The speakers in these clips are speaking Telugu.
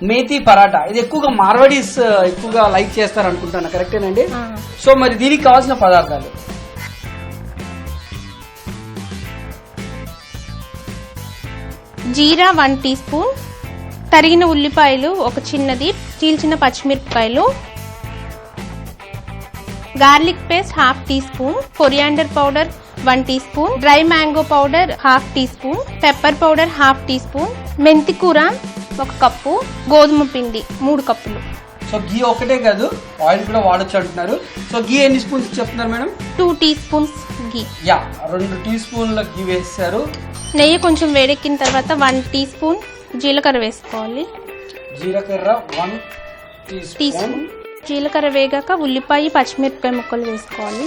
మేతి పరాటా. ఇది ఎక్కువగా మార్వాడీస్ ఎక్కువగా లైక్ చేస్తారు అనుకుంటాను, కరెక్టేనండి? సో మరి దీనికి కావాల్సిన పదార్థాలు: జీరా 1 టీ స్పూన్, తరిగిన ఉల్లిపాయలు ఒక చిన్నది, చీల్చిన పచ్చిమిరపకాయలు, garlic paste 1/2 teaspoon, coriander powder 1 teaspoon, dry mango powder 1/2 teaspoon, pepper powder 1/2 teaspoon, మెంతి కూర 1 కప్పు, గోధుమ పిండి 3 కప్పులు. సో గీ ఒకటే కాదు, ఆయిల్ కూడా వాడొచ్చు అంటున్నారు. సో గీ ఎన్ని స్పూన్స్ చెప్తున్నారు మేడం? 2 టీ స్పూన్స్ గీ. 2 టీ స్పూన్ల గీ వేస్తారు. నెయ్యి కొంచెం వేడెక్కిన తర్వాత 1 టీ స్పూన్ జీలకర్ర వేసుకోవాలి. జీలకర్ర 1 టీ స్పూన్. జీలకర్ర వేగాక ఉల్లిపాయ పచ్చిమిరపకాయ ముక్కలు వేసుకోవాలి.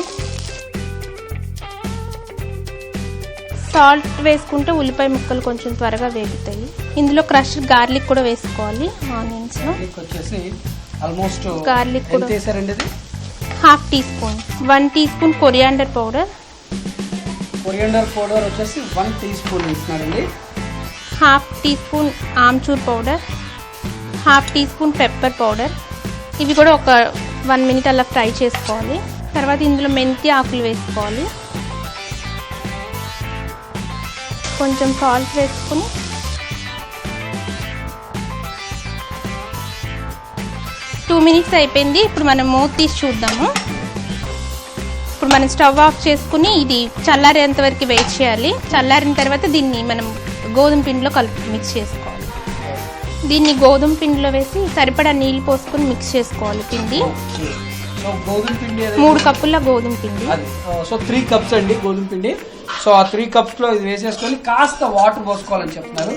సాల్ట్ వేసుకుంటే ఉల్లిపాయ ముక్కలు కొంచెం త్వరగా వేగుతాయి. ఇందులో క్రష్ గార్లిక్ కూడా వేసుకోవాలి. ఆనియన్స్ వచ్చేసి ఆల్మోస్ట్ గార్లిక్ కూడా వేసారండి. ఇది 1/2 teaspoon. 1 teaspoon coriander powder. Coriander powder వచ్చేసి 1 టీ స్పూన్ ఇస్తున్నారండి. 1/2 teaspoon amchur powder, 1/2 teaspoon pepper powder. ఇవి కూడా ఒక 1 మినిట్ అలా ఫ్రై చేసుకోవాలి. తర్వాత ఇందులో మెంతి ఆకులు వేసుకోవాలి. కొంచెం సాల్ట్ వేసుకుని టూ మినిట్స్ అయిపోయింది. ఇప్పుడు మనం మూత తీసి చూద్దాము. ఇప్పుడు మనం స్టవ్ ఆఫ్ చేసుకుని ఇది చల్లారేంత వరకు వెయిట్ చేయాలి. చల్లారిన తర్వాత దీన్ని మనం గోధుమ పిండిలో మిక్స్ చేసుకోవాలి. దీన్ని గోధుమ పిండిలో వేసి సరిపడా నీళ్ళు పోసుకొని మిక్స్ చేసుకోవాలి. పిండి 3 కప్పుల గోధుమ పిండి. సో 3 కప్స్ అండి గోధుమ పిండి. సో ఆ 3 కప్స్ లో ఇది వేసేసుకొని కాస్త వాటర్ పోసుకోవాలని చెప్తున్నారు.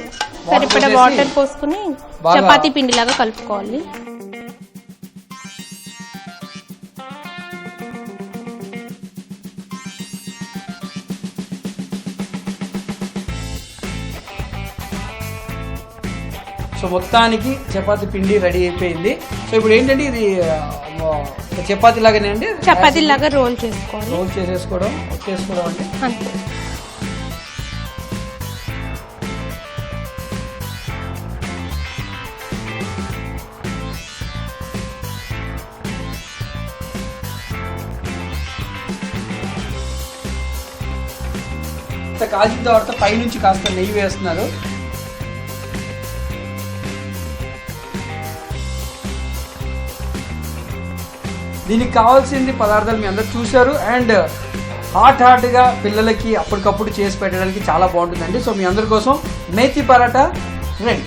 సరిపడా వాటర్ పోసుకుని చపాతీ పిండి లాగా కలుపుకోవాలి. సో మొత్తానికి చపాతీ పిండి రెడీ అయిపోయింది. సో ఇప్పుడు ఏంటంటే ఇది చపాతీ లాగానే అండి, చపాతీ లాగా రోల్ చేసుకోవాలి. రోల్ చేసేసుకోవడం అండి అంతే. కాల్చిన తర్వాత పైనుంచి కాస్త నెయ్యి వేస్తున్నారు. దీనికి కావాల్సింది పదార్థాలు మీ అందరు చూశారు. అండ్ హాట్గా పిల్లలకి అప్పటికప్పుడు చేసి పెట్టడానికి చాలా బాగుంటుందండి. సో మీ అందరి కోసం మేతి పరాటా రెడీ.